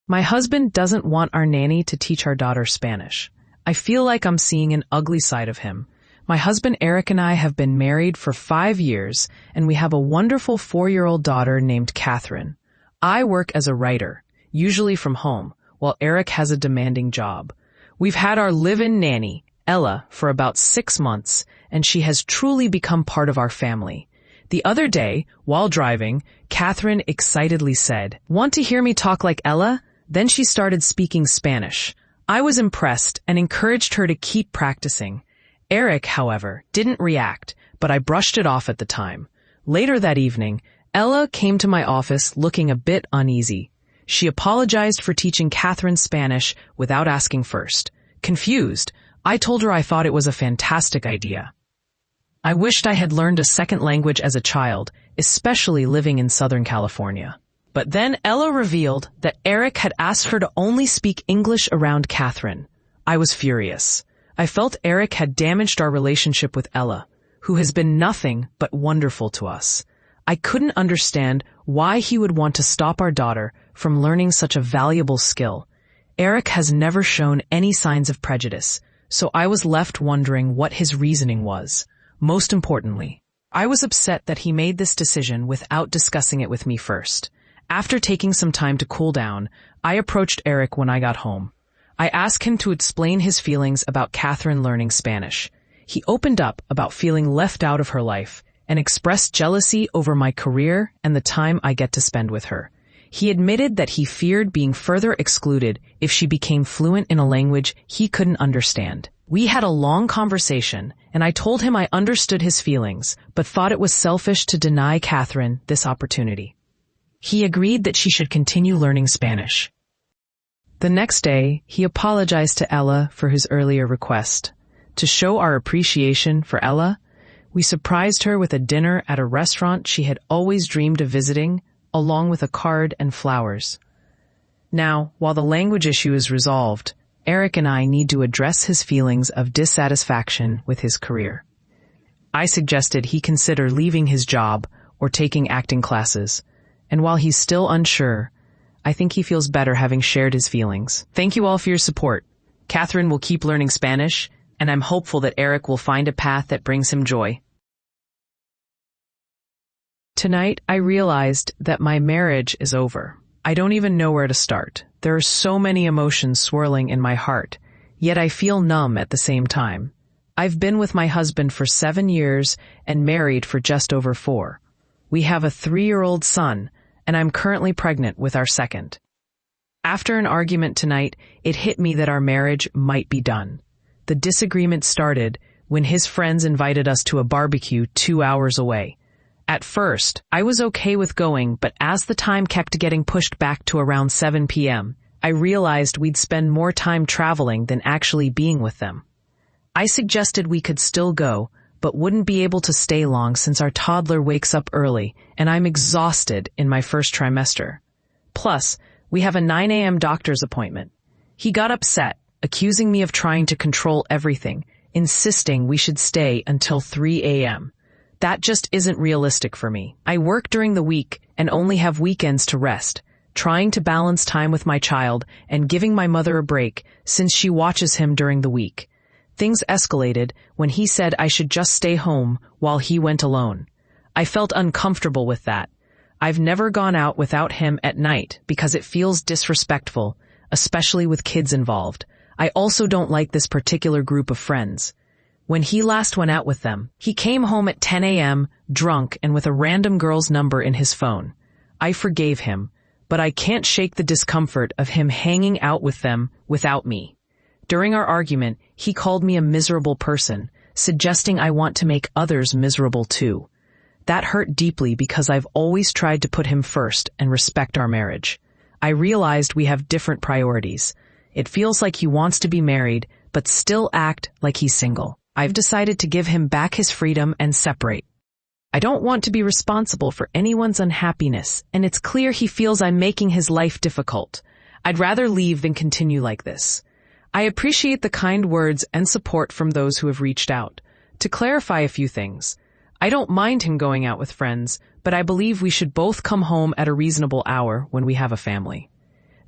My husband doesn't want our nanny to teach our daughter Spanish. I feel like I'm seeing an ugly side of him. My husband Eric and I have been married for 5 years, and we have a wonderful 4-year-old daughter named Catherine. I work as a writer, usually from home, while Eric has a demanding job. We've had our live-in nanny, Ella, for about 6 months, and she has truly become part of our family. The other day, while driving, Catherine excitedly said, "Want to hear me talk like Ella?" Then she started speaking Spanish. I was impressed and encouraged her to keep practicing. Eric, however, didn't react, but I brushed it off at the time. Later that evening, Ella came to my office looking a bit uneasy. She apologized for teaching Catherine Spanish without asking first. Confused, I told her I thought it was a fantastic idea. I wished I had learned a second language as a child, especially living in Southern California. But then Ella revealed that Eric had asked her to only speak English around Catherine. I was furious. I felt Eric had damaged our relationship with Ella, who has been nothing but wonderful to us. I couldn't understand why he would want to stop our daughter from learning such a valuable skill. Eric has never shown any signs of prejudice, so I was left wondering what his reasoning was. Most importantly, I was upset that he made this decision without discussing it with me first. After taking some time to cool down, I approached Eric when I got home. I asked him to explain his feelings about Catherine learning Spanish. He opened up about feeling left out of her life and expressed jealousy over my career and the time I get to spend with her. He admitted that he feared being further excluded if she became fluent in a language he couldn't understand. We had a long conversation, and I told him I understood his feelings, but thought it was selfish to deny Catherine this opportunity. He agreed that she should continue learning Spanish. The next day, he apologized to Ella for his earlier request. To show our appreciation for Ella, we surprised her with a dinner at a restaurant she had always dreamed of visiting, along with a card and flowers. Now, while the language issue is resolved, Eric and I need to address his feelings of dissatisfaction with his career. I suggested he consider leaving his job or taking acting classes, and while he's still unsure, I think he feels better having shared his feelings. Thank you all for your support. Catherine will keep learning Spanish, and I'm hopeful that Eric will find a path that brings him joy. Tonight, I realized that my marriage is over. I don't even know where to start. There are so many emotions swirling in my heart, yet I feel numb at the same time. I've been with my husband for 7 years and married for just over 4. We have a 3-year-old son, and I'm currently pregnant with our second. After an argument tonight, it hit me that our marriage might be done. The disagreement started when his friends invited us to a barbecue 2 hours away. At first, I was okay with going, but as the time kept getting pushed back to around 7 p.m., I realized we'd spend more time traveling than actually being with them. I suggested we could still go, but wouldn't be able to stay long since our toddler wakes up early, and I'm exhausted in my first trimester. Plus, we have a 9 a.m. doctor's appointment. He got upset, accusing me of trying to control everything, insisting we should stay until 3 a.m. That just isn't realistic for me. I work during the week and only have weekends to rest, trying to balance time with my child and giving my mother a break since she watches him during the week. Things escalated when he said I should just stay home while he went alone. I felt uncomfortable with that. I've never gone out without him at night because it feels disrespectful, especially with kids involved. I also don't like this particular group of friends. When he last went out with them, he came home at 10 a.m., drunk and with a random girl's number in his phone. I forgave him, but I can't shake the discomfort of him hanging out with them without me. During our argument, he called me a miserable person, suggesting I want to make others miserable too. That hurt deeply because I've always tried to put him first and respect our marriage. I realized we have different priorities. It feels like he wants to be married, but still act like he's single. I've decided to give him back his freedom and separate. I don't want to be responsible for anyone's unhappiness, and it's clear he feels I'm making his life difficult. I'd rather leave than continue like this. I appreciate the kind words and support from those who have reached out. To clarify a few things, I don't mind him going out with friends, but I believe we should both come home at a reasonable hour when we have a family.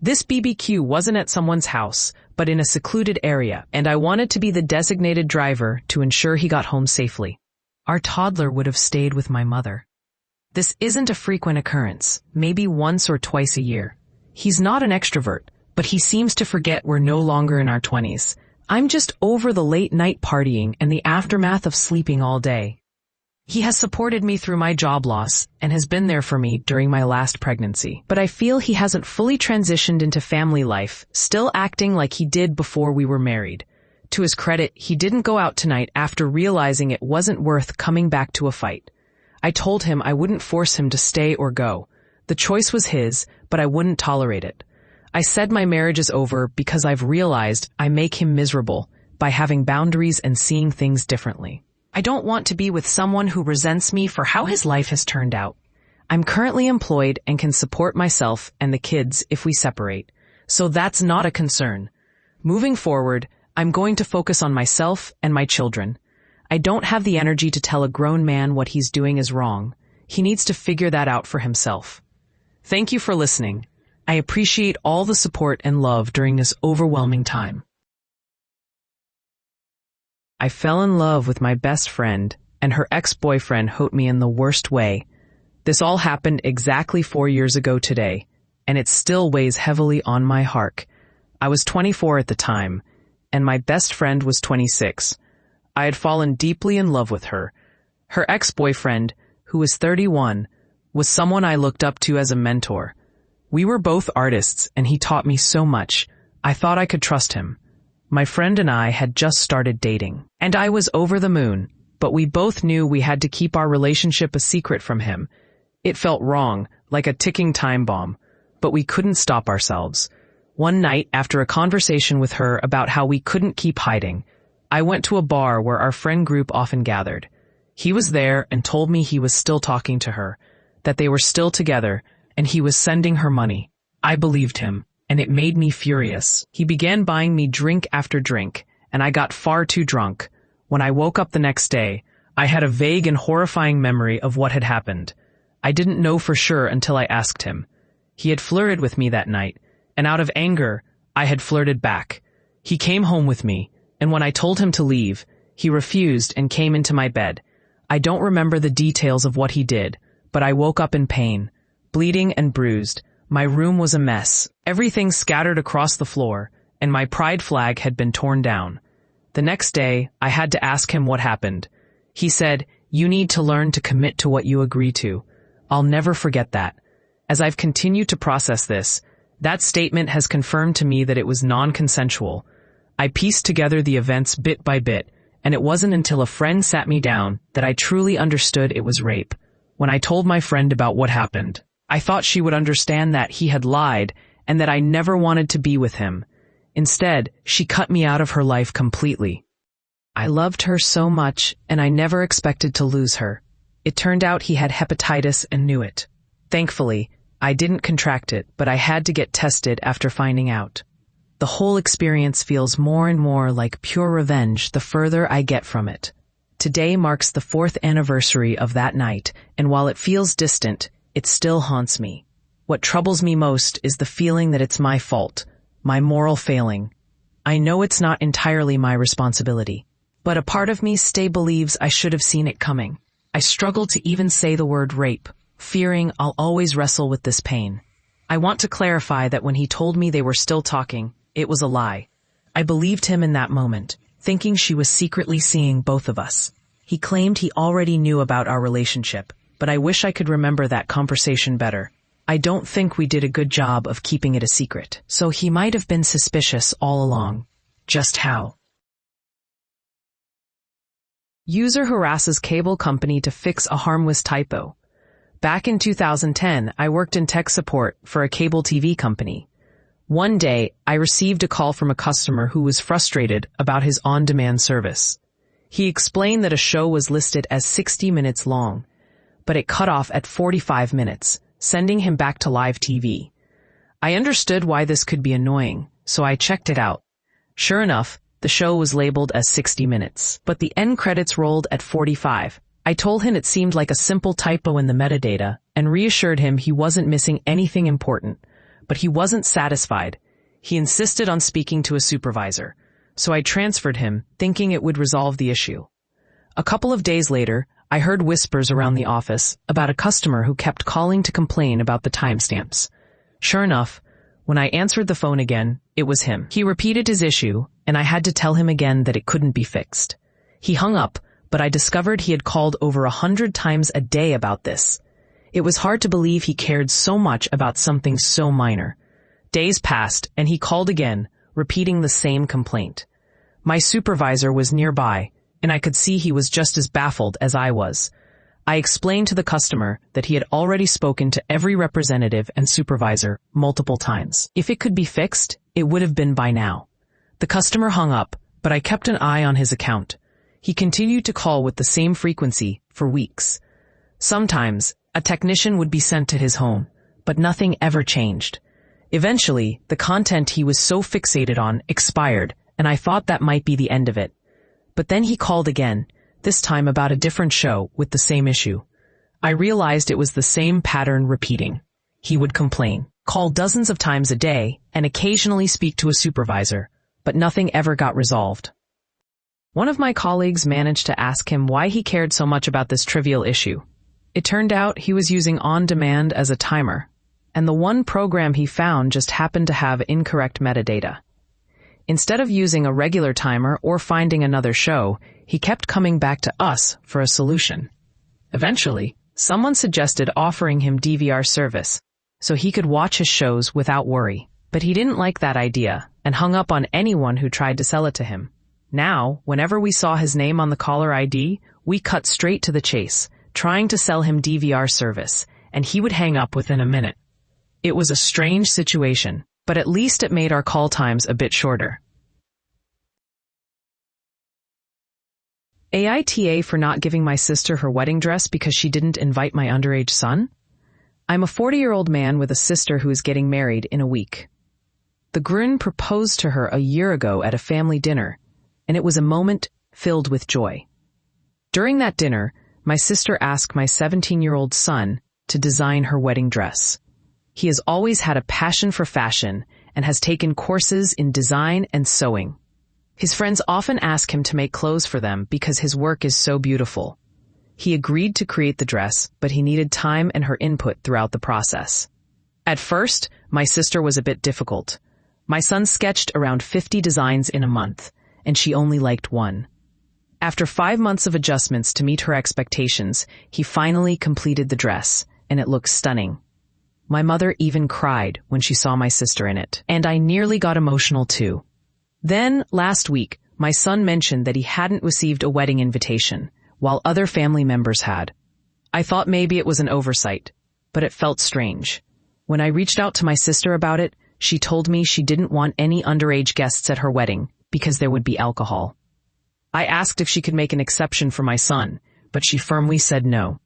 This BBQ wasn't at someone's house, but in a secluded area, and I wanted to be the designated driver to ensure he got home safely. Our toddler would have stayed with my mother. This isn't a frequent occurrence, maybe once or twice a year. He's not an extrovert, but he seems to forget we're no longer in our 20s. I'm just over the late-night partying and the aftermath of sleeping all day. He has supported me through my job loss and has been there for me during my last pregnancy. But I feel he hasn't fully transitioned into family life, still acting like he did before we were married. To his credit, he didn't go out tonight after realizing it wasn't worth coming back to a fight. I told him I wouldn't force him to stay or go. The choice was his, but I wouldn't tolerate it. I said my marriage is over because I've realized I make him miserable by having boundaries and seeing things differently. I don't want to be with someone who resents me for how his life has turned out. I'm currently employed and can support myself and the kids if we separate, so that's not a concern. Moving forward, I'm going to focus on myself and my children. I don't have the energy to tell a grown man what he's doing is wrong. He needs to figure that out for himself. Thank you for listening. I appreciate all the support and love during this overwhelming time. I fell in love with my best friend, and her ex-boyfriend hurt me in the worst way. This all happened exactly 4 years ago today, and it still weighs heavily on my heart. I was 24 at the time, and my best friend was 26. I had fallen deeply in love with her. Her ex-boyfriend, who was 31, was someone I looked up to as a mentor. We were both artists, and he taught me so much. I thought I could trust him. My friend and I had just started dating, and I was over the moon, but we both knew we had to keep our relationship a secret from him. It felt wrong, like a ticking time bomb, but we couldn't stop ourselves. One night, after a conversation with her about how we couldn't keep hiding, I went to a bar where our friend group often gathered. He was there and told me he was still talking to her, that they were still together, and he was sending her money. I believed him, and it made me furious. He began buying me drink after drink, and I got far too drunk. When I woke up the next day, I had a vague and horrifying memory of what had happened. I didn't know for sure until I asked him. He had flirted with me that night, and out of anger, I had flirted back. He came home with me, and when I told him to leave, he refused and came into my bed. I don't remember the details of what he did, but I woke up in pain, bleeding and bruised. My room was a mess, everything scattered across the floor, and my pride flag had been torn down. The next day, I had to ask him what happened. He said, "You need to learn to commit to what you agree to." I'll never forget that. As I've continued to process this, that statement has confirmed to me that it was non-consensual. I pieced together the events bit by bit, and it wasn't until a friend sat me down that I truly understood it was rape. When I told my friend about what happened, I thought she would understand that he had lied and that I never wanted to be with him. Instead, she cut me out of her life completely. I loved her so much, and I never expected to lose her. It turned out he had hepatitis and knew it. Thankfully, I didn't contract it, but I had to get tested after finding out. The whole experience feels more and more like pure revenge the further I get from it. Today marks the 4th anniversary of that night, and while it feels distant, it still haunts me. What troubles me most is the feeling that it's my fault, my moral failing. I know it's not entirely my responsibility, but a part of me still believes I should have seen it coming. I struggle to even say the word rape, fearing I'll always wrestle with this pain. I want to clarify that when he told me they were still talking, it was a lie. I believed him in that moment, thinking she was secretly seeing both of us. He claimed he already knew about our relationship, but I wish I could remember that conversation better. I don't think we did a good job of keeping it a secret, so he might have been suspicious all along. Just how? User harasses cable company to fix a harmless typo. Back in 2010, I worked in tech support for a cable TV company. One day, I received a call from a customer who was frustrated about his on-demand service. He explained that a show was listed as 60 minutes long, but it cut off at 45 minutes, sending him back to live TV. I understood why this could be annoying, so I checked it out. Sure enough, the show was labeled as 60 minutes, but the end credits rolled at 45. I told him it seemed like a simple typo in the metadata and reassured him he wasn't missing anything important, But he wasn't satisfied. He insisted on speaking to a supervisor, so I transferred him, thinking it would resolve the issue. A couple of days later, I heard whispers around the office about a customer who kept calling to complain about the timestamps. Sure enough, when I answered the phone again, it was him. He repeated his issue, and I had to tell him again that it couldn't be fixed. He hung up, but I discovered he had called over 100 times a day about this. It was hard to believe he cared so much about something so minor. Days passed, and he called again, repeating the same complaint. My supervisor was nearby, and I could see he was just as baffled as I was. I explained to the customer that he had already spoken to every representative and supervisor multiple times. If it could be fixed, it would have been by now. The customer hung up, but I kept an eye on his account. He continued to call with the same frequency for weeks. Sometimes, a technician would be sent to his home, but nothing ever changed. Eventually, the content he was so fixated on expired, and I thought that might be the end of it. But then he called again, this time about a different show with the same issue. I realized it was the same pattern repeating. He would complain, call dozens of times a day, and occasionally speak to a supervisor, but nothing ever got resolved. One of my colleagues managed to ask him why he cared so much about this trivial issue. It turned out he was using On Demand as a timer, and the one program he found just happened to have incorrect metadata. Instead of using a regular timer or finding another show, he kept coming back to us for a solution. Eventually, someone suggested offering him DVR service, so he could watch his shows without worry. But he didn't like that idea and hung up on anyone who tried to sell it to him. Now, whenever we saw his name on the caller ID, we cut straight to the chase, trying to sell him DVR service, and he would hang up within a minute. It was a strange situation, but at least it made our call times a bit shorter. AITA for not giving my sister her wedding dress because she didn't invite my underage son? I'm a 40-year-old man with a sister who is getting married in a week. The groom proposed to her a year ago at a family dinner, and it was a moment filled with joy. During that dinner, my sister asked my 17-year-old son to design her wedding dress. He has always had a passion for fashion and has taken courses in design and sewing. His friends often ask him to make clothes for them because his work is so beautiful. He agreed to create the dress, but he needed time and her input throughout the process. At first, my sister was a bit difficult. My son sketched around 50 designs in a month, and she only liked one. After 5 months of adjustments to meet her expectations, he finally completed the dress, and it looked stunning. My mother even cried when she saw my sister in it, and I nearly got emotional too. Then, last week, my son mentioned that he hadn't received a wedding invitation, while other family members had. I thought maybe it was an oversight, but it felt strange. When I reached out to my sister about it, she told me she didn't want any underage guests at her wedding because there would be alcohol. I asked if she could make an exception for my son, but she firmly said no.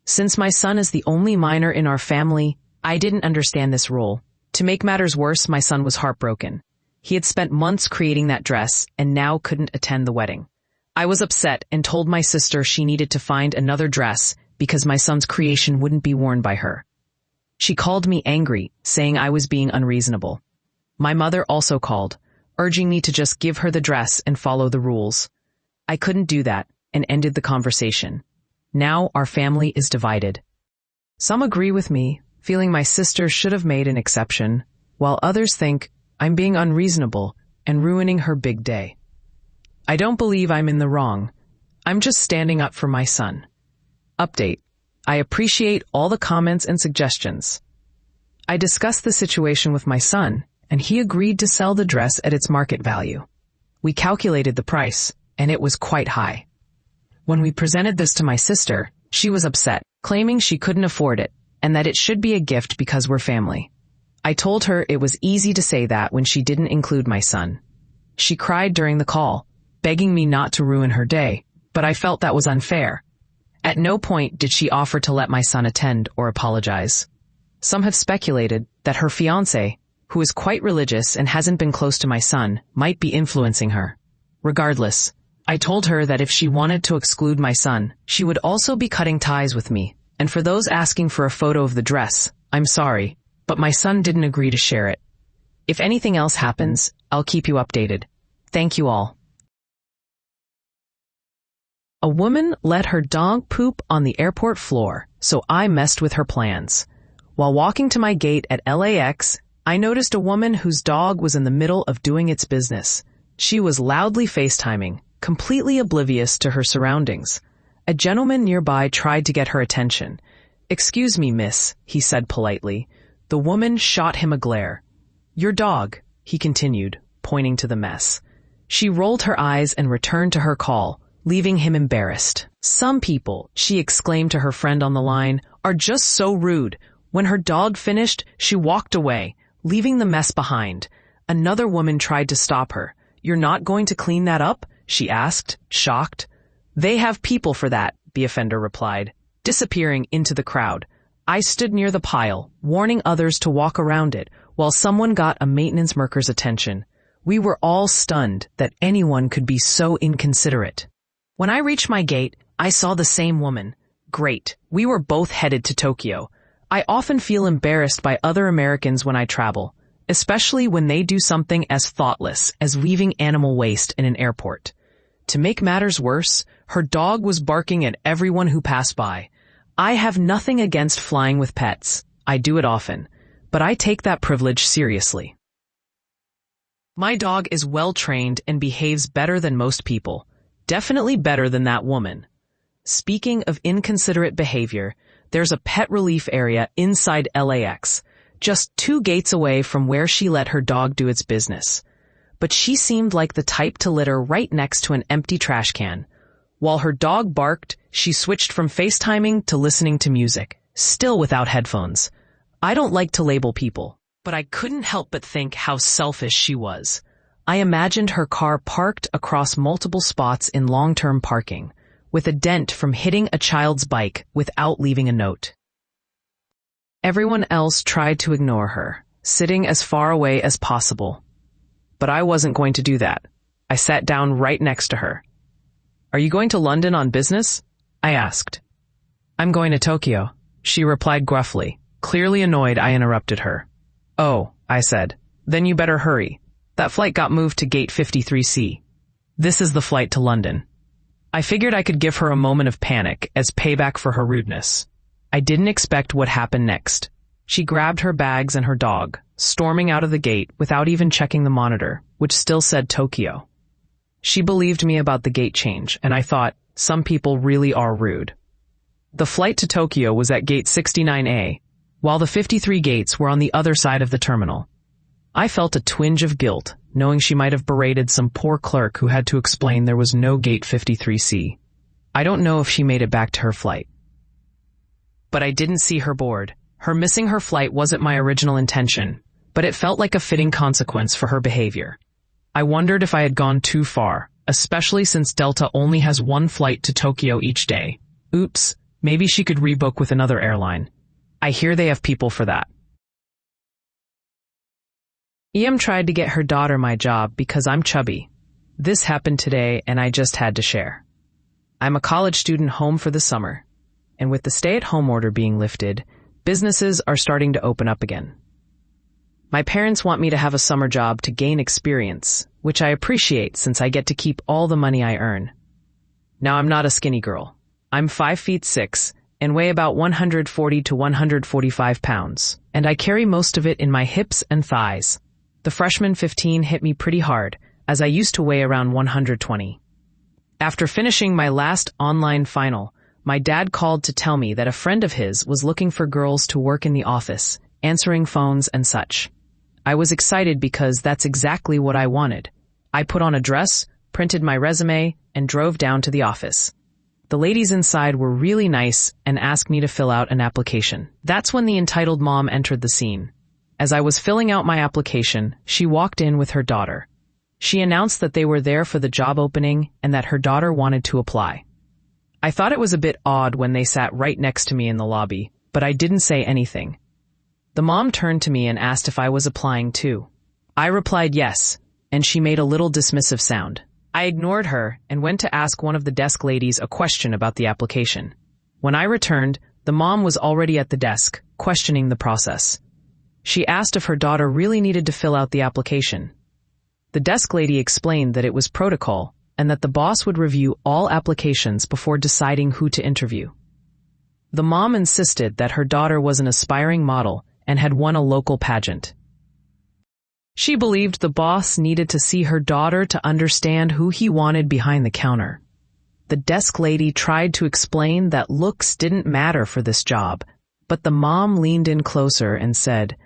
Since my son is the only minor in our family, I didn't understand this rule. To make matters worse, my son was heartbroken. He had spent months creating that dress and now couldn't attend the wedding. I was upset and told my sister she needed to find another dress because my son's creation wouldn't be worn by her. She called me angry, saying I was being unreasonable. My mother also called, urging me to just give her the dress and follow the rules. I couldn't do that and ended the conversation. Now our family is divided. Some agree with me, feeling my sister should have made an exception, while others think I'm being unreasonable and ruining her big day. I don't believe I'm in the wrong. I'm just standing up for my son. Update. I appreciate all the comments and suggestions. I discussed the situation with my son, and he agreed to sell the dress at its market value. We calculated the price, and it was quite high. When we presented this to my sister, she was upset, claiming she couldn't afford it, and that it should be a gift because we're family. I told her it was easy to say that when she didn't include my son. She cried during the call, begging me not to ruin her day, but I felt that was unfair. At no point did she offer to let my son attend or apologize. Some have speculated that her fiancé, who is quite religious and hasn't been close to my son, might be influencing her. Regardless, I told her that if she wanted to exclude my son, she would also be cutting ties with me. And for those asking for a photo of the dress, I'm sorry, but my son didn't agree to share it. If anything else happens, I'll keep you updated. Thank you all. A woman let her dog poop on the airport floor, so I messed with her plans. While walking to my gate at LAX, I noticed a woman whose dog was in the middle of doing its business. She was loudly FaceTiming, completely oblivious to her surroundings. A gentleman nearby tried to get her attention. "Excuse me, miss," he said politely. The woman shot him a glare. "Your dog," he continued, pointing to the mess. She rolled her eyes and returned to her call, leaving him embarrassed. "Some people," she exclaimed to her friend on the line, "are just so rude." When her dog finished, she walked away, leaving the mess behind. Another woman tried to stop her. "You're not going to clean that up?" she asked, shocked. "They have people for that," the offender replied, disappearing into the crowd. I stood near the pile, warning others to walk around it, while someone got a maintenance worker's attention. We were all stunned that anyone could be so inconsiderate. When I reached my gate, I saw the same woman. Great. We were both headed to Tokyo. I often feel embarrassed by other Americans when I travel, especially when they do something as thoughtless as leaving animal waste in an airport. To make matters worse, her dog was barking at everyone who passed by. I have nothing against flying with pets. I do it often, but I take that privilege seriously. My dog is well trained and behaves better than most people. Definitely better than that woman. Speaking of inconsiderate behavior, there's a pet relief area inside LAX, just 2 gates away from where she let her dog do its business. But she seemed like the type to litter right next to an empty trash can. While her dog barked, she switched from FaceTiming to listening to music, still without headphones. I don't like to label people, but I couldn't help but think how selfish she was. I imagined her car parked across multiple spots in long-term parking, with a dent from hitting a child's bike without leaving a note. Everyone else tried to ignore her, sitting as far away as possible. But I wasn't going to do that. I sat down right next to her. "Are you going to London on business?" I asked. "I'm going to Tokyo," she replied gruffly, clearly annoyed I interrupted her. "Oh," I said, "then you better hurry. That flight got moved to gate 53C. This is the flight to London." I figured I could give her a moment of panic as payback for her rudeness. I didn't expect what happened next. She grabbed her bags and her dog, storming out of the gate without even checking the monitor, which still said Tokyo. She believed me about the gate change, and I thought, some people really are rude. The flight to Tokyo was at gate 69A, while the 53 gates were on the other side of the terminal. I felt a twinge of guilt, knowing she might have berated some poor clerk who had to explain there was no gate 53C. I don't know if she made it back to her flight. But I didn't see her board. Her missing her flight wasn't my original intention, but it felt like a fitting consequence for her behavior. I wondered if I had gone too far, especially since Delta only has 1 flight to Tokyo each day. Oops, maybe she could rebook with another airline. I hear they have people for that. EM tried to get her daughter my job because I'm chubby. This happened today and I just had to share. I'm a college student home for the summer, and with the stay-at-home order being lifted, businesses are starting to open up again. My parents want me to have a summer job to gain experience, which I appreciate since I get to keep all the money I earn. Now I'm not a skinny girl. I'm 5'6" and weigh about 140 to 145 pounds, and I carry most of it in my hips and thighs. The freshman 15 hit me pretty hard, as I used to weigh around 120. After finishing my last online final, my dad called to tell me that a friend of his was looking for girls to work in the office, answering phones and such. I was excited because that's exactly what I wanted. I put on a dress, printed my resume, and drove down to the office. The ladies inside were really nice and asked me to fill out an application. That's when the entitled mom entered the scene. As I was filling out my application, she walked in with her daughter. She announced that they were there for the job opening and that her daughter wanted to apply. I thought it was a bit odd when they sat right next to me in the lobby, but I didn't say anything. The mom turned to me and asked if I was applying too. I replied yes, and she made a little dismissive sound. I ignored her and went to ask one of the desk ladies a question about the application. When I returned, the mom was already at the desk, questioning the process. She asked if her daughter really needed to fill out the application. The desk lady explained that it was protocol and that the boss would review all applications before deciding who to interview. The mom insisted that her daughter was an aspiring model and had won a local pageant. She believed the boss needed to see her daughter to understand who he wanted behind the counter. The desk lady tried to explain that looks didn't matter for this job, but the mom leaned in closer and said,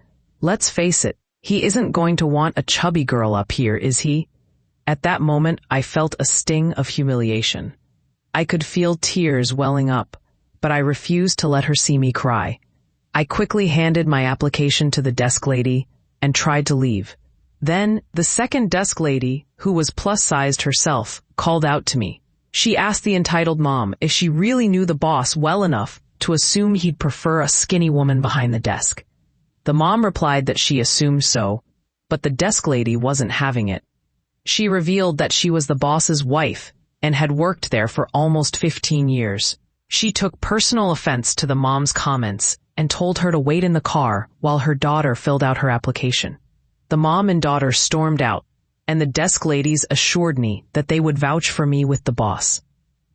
"Let's face it, he isn't going to want a chubby girl up here, is he?" At that moment, I felt a sting of humiliation. I could feel tears welling up, but I refused to let her see me cry. I quickly handed my application to the desk lady and tried to leave. Then, the second desk lady, who was plus-sized herself, called out to me. She asked the entitled mom if she really knew the boss well enough to assume he'd prefer a skinny woman behind the desk. The mom replied that she assumed so, but the desk lady wasn't having it. She revealed that she was the boss's wife and had worked there for almost 15 years. She took personal offense to the mom's comments and told her to wait in the car while her daughter filled out her application. The mom and daughter stormed out, and the desk ladies assured me that they would vouch for me with the boss.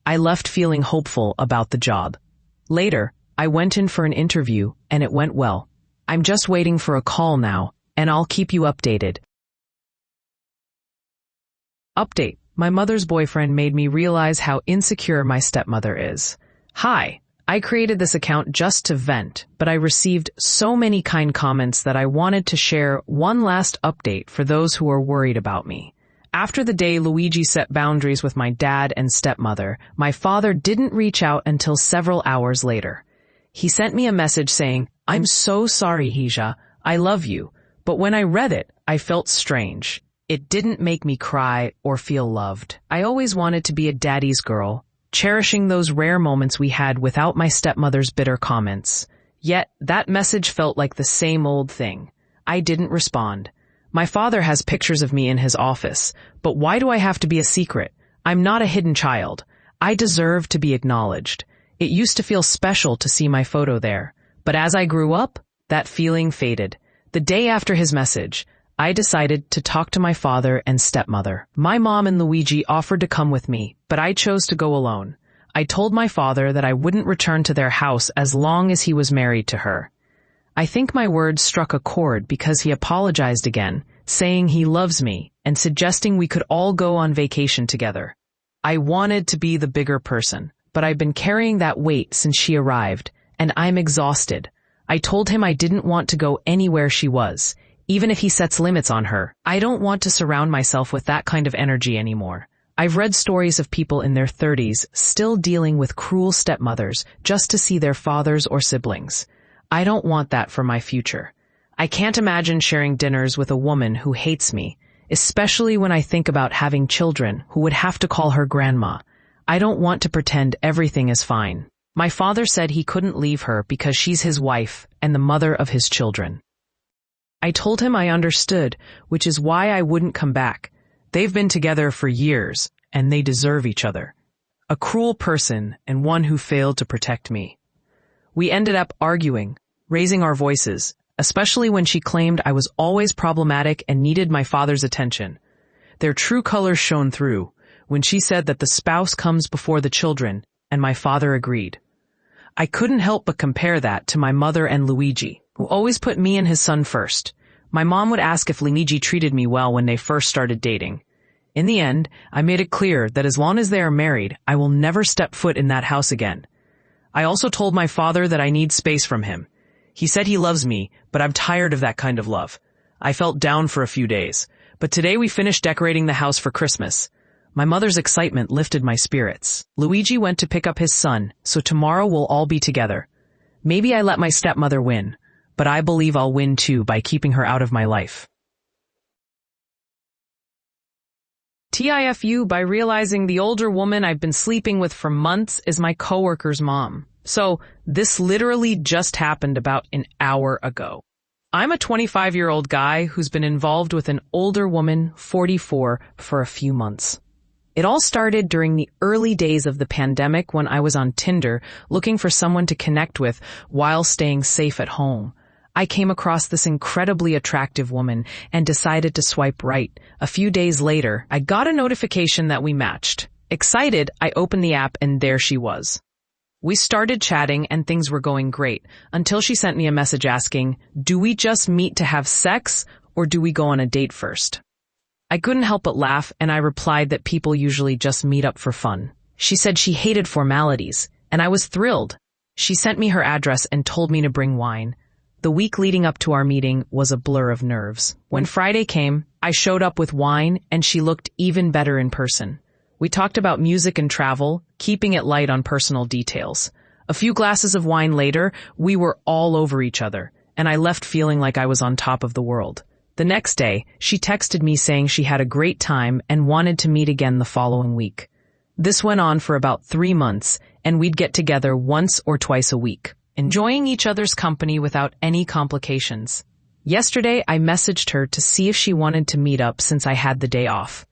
I left feeling hopeful about the job. Later, I went in for an interview, and it went well. I'm just waiting for a call now, and I'll keep you updated. Update. My mother's boyfriend made me realize how insecure my stepmother is. Hi. I created this account just to vent, but I received so many kind comments that I wanted to share one last update for those who are worried about me. After the day Luigi set boundaries with my dad and stepmother, my father didn't reach out until several hours later. He sent me a message saying, "I'm so sorry, Hija. I love you." But when I read it, I felt strange. It didn't make me cry or feel loved. I always wanted to be a daddy's girl, cherishing those rare moments we had without my stepmother's bitter comments. Yet, that message felt like the same old thing. I didn't respond. My father has pictures of me in his office, but why do I have to be a secret? I'm not a hidden child. I deserve to be acknowledged. It used to feel special to see my photo there, but as I grew up, that feeling faded. The day after his message, I decided to talk to my father and stepmother. My mom and Luigi offered to come with me, but I chose to go alone. I told my father that I wouldn't return to their house as long as he was married to her. I think my words struck a chord because he apologized again, saying he loves me and suggesting we could all go on vacation together. I wanted to be the bigger person, but I've been carrying that weight since she arrived, and I'm exhausted. I told him I didn't want to go anywhere she was, even if he sets limits on her. I don't want to surround myself with that kind of energy anymore. I've read stories of people in their 30s still dealing with cruel stepmothers just to see their fathers or siblings. I don't want that for my future. I can't imagine sharing dinners with a woman who hates me, especially when I think about having children who would have to call her grandma. I don't want to pretend everything is fine. My father said he couldn't leave her because she's his wife and the mother of his children. I told him I understood, which is why I wouldn't come back. They've been together for years, and they deserve each other. A cruel person and one who failed to protect me. We ended up arguing, raising our voices, especially when she claimed I was always problematic and needed my father's attention. Their true colors shone through when she said that the spouse comes before the children, and my father agreed. I couldn't help but compare that to my mother and Luigi, who always put me and his son first. My mom would ask if Luigi treated me well when they first started dating. In the end, I made it clear that as long as they are married, I will never step foot in that house again. I also told my father that I need space from him. He said he loves me, but I'm tired of that kind of love. I felt down for a few days, but today we finished decorating the house for Christmas. My mother's excitement lifted my spirits. Luigi went to pick up his son, so tomorrow we'll all be together. Maybe I let my stepmother win, but I believe I'll win too by keeping her out of my life. TIFU by realizing the older woman I've been sleeping with for months is my coworker's mom. So this literally just happened about an hour ago. I'm a 25-year-old guy who's been involved with an older woman, 44, for a few months. It all started during the early days of the pandemic when I was on Tinder looking for someone to connect with while staying safe at home. I came across this incredibly attractive woman and decided to swipe right. A few days later, I got a notification that we matched. Excited, I opened the app and there she was. We started chatting and things were going great until she sent me a message asking, "Do we just meet to have sex or do we go on a date first?" I couldn't help but laugh and I replied that people usually just meet up for fun. She said she hated formalities and I was thrilled. She sent me her address and told me to bring wine. The week leading up to our meeting was a blur of nerves. When Friday came, I showed up with wine and she looked even better in person. We talked about music and travel, keeping it light on personal details. A few glasses of wine later, we were all over each other, and I left feeling like I was on top of the world. The next day, she texted me saying she had a great time and wanted to meet again the following week. This went on for about 3 months, and we'd get together once or twice a week, enjoying each other's company without any complications. Yesterday, I messaged her to see if she wanted to meet up since I had the day off.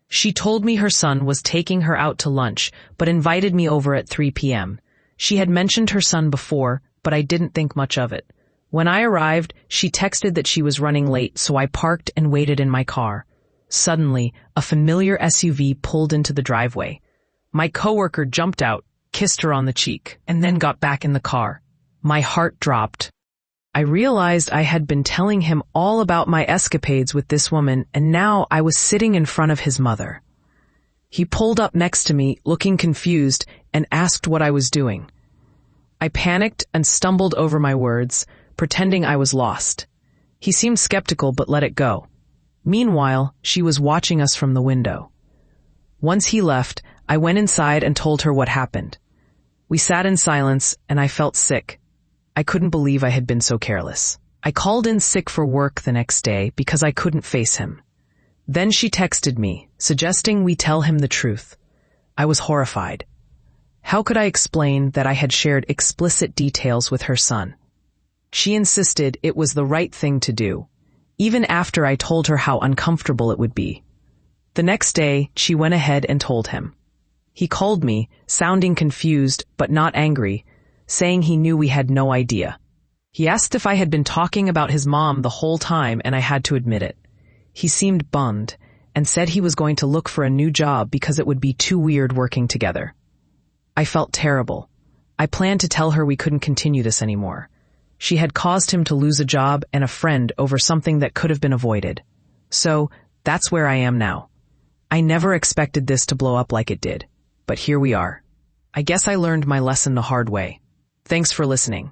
She told me her son was taking her out to lunch, but invited me over at 3 p.m. She had mentioned her son before, but I didn't think much of it. When I arrived, she texted that she was running late, so I parked and waited in my car. Suddenly, a familiar SUV pulled into the driveway. My coworker jumped out, kissed her on the cheek, and then got back in the car. My heart dropped. I realized I had been telling him all about my escapades with this woman, and now I was sitting in front of his mother. He pulled up next to me, looking confused, and asked what I was doing. I panicked and stumbled over my words, pretending I was lost. He seemed skeptical but let it go. Meanwhile, she was watching us from the window. Once he left, I went inside and told her what happened. We sat in silence, and I felt sick. I couldn't believe I had been so careless. I called in sick for work the next day because I couldn't face him. Then she texted me, suggesting we tell him the truth. I was horrified. How could I explain that I had shared explicit details with her son? She insisted it was the right thing to do, even after I told her how uncomfortable it would be. The next day, she went ahead and told him. He called me, sounding confused but not angry, saying he knew we had no idea. He asked if I had been talking about his mom the whole time, and I had to admit it. He seemed bummed and said he was going to look for a new job because it would be too weird working together. I felt terrible. I planned to tell her we couldn't continue this anymore. She had caused him to lose a job and a friend over something that could have been avoided. So, that's where I am now. I never expected this to blow up like it did, but here we are. I guess I learned my lesson the hard way. Thanks for listening.